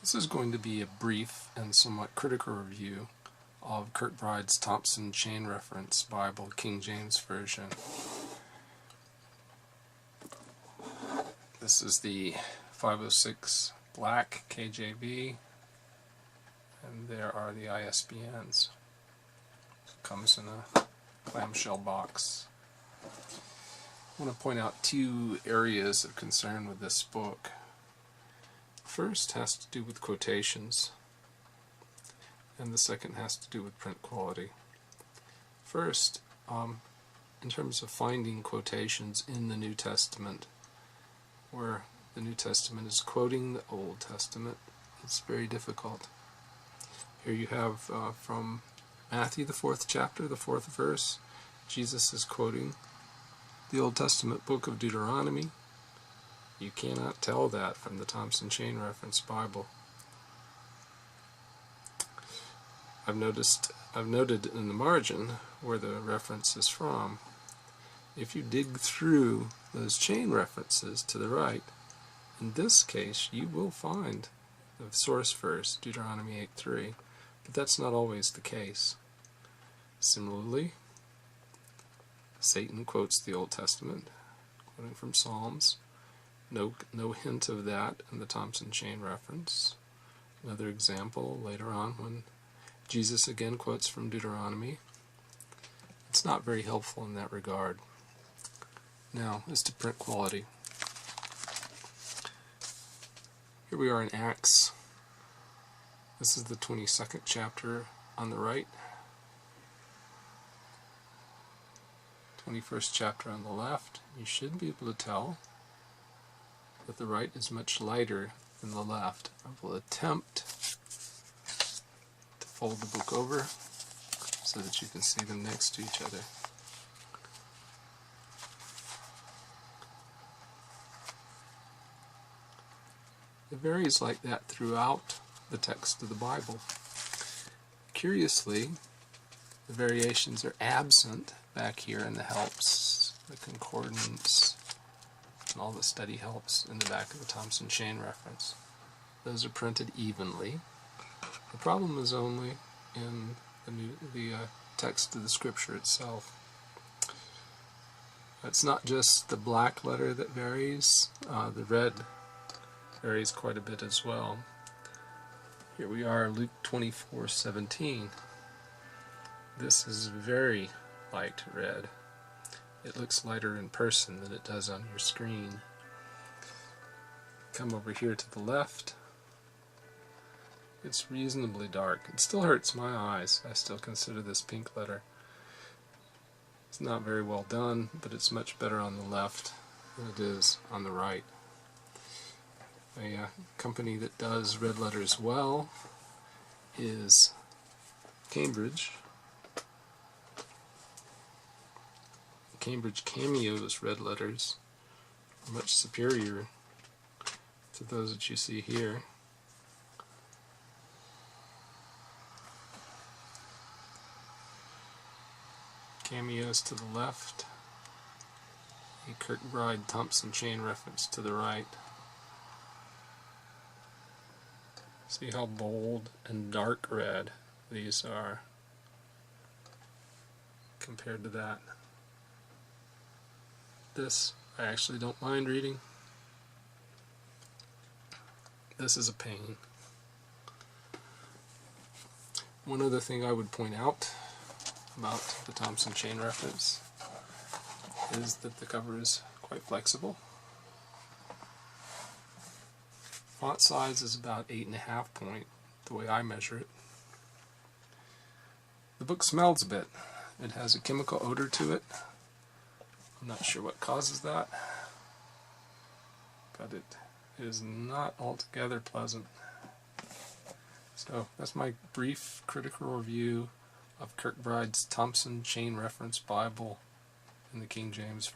This is going to be a brief and somewhat critical review of Kirkbride's Thompson Chain Reference Bible, King James Version. This is the 506 black KJV, and there are the ISBNs. It comes in a clamshell box. I want to point out two areas of concern with this book. First has to do with quotations, and the second has to do with print quality. First, in terms of finding quotations in the New Testament, where the New Testament is quoting the Old Testament, it's very difficult. Here you have from Matthew, the 4th chapter, the 4th verse, Jesus is quoting the Old Testament book of Deuteronomy. You cannot tell that from the Thompson Chain Reference Bible. I've noted in the margin where the reference is from. If you dig through those chain references to the right, in this case you will find the source verse, Deuteronomy 8:3, but that's not always the case. Similarly, Satan quotes the Old Testament, quoting from Psalms. No hint of that in the Thompson Chain Reference. Another example later on when Jesus again quotes from Deuteronomy. It's not very helpful in that regard. Now, as to print quality. Here we are in Acts. This is the 22nd chapter on the right. 21st chapter on the left. You should be able to tell that the right is much lighter than the left. I will attempt to fold the book over so that you can see them next to each other. It varies like that throughout the text of the Bible. Curiously, the variations are absent back here in the helps, the concordance, and all the study helps in the back of the Thompson Chain Reference. Those are printed evenly. The problem is only in the text of the Scripture itself. It's not just the black letter that varies, the red varies quite a bit as well. Here we are, Luke 24:17. This is very light red. It looks lighter in person than it does on your screen. Come over here to the left. It's reasonably dark. It still hurts my eyes. I still consider this pink letter. It's not very well done, but it's much better on the left than it is on the right. A company that does red letters well is Cambridge. Cambridge Cameo's red letters are much superior to those that you see here. Cameos to the left, a Kirkbride Thompson Chain Reference to the right. See how bold and dark red these are compared to that. This I actually don't mind reading. This is a pain. One other thing I would point out about the Thompson Chain Reference is that the cover is quite flexible. Font size is about 8.5 point, the way I measure it. The book smells a bit. It has a chemical odor to it. I'm not sure what causes that, but it is not altogether pleasant. So that's my brief critical review of Kirkbride's Thompson Chain Reference Bible in the King James Version.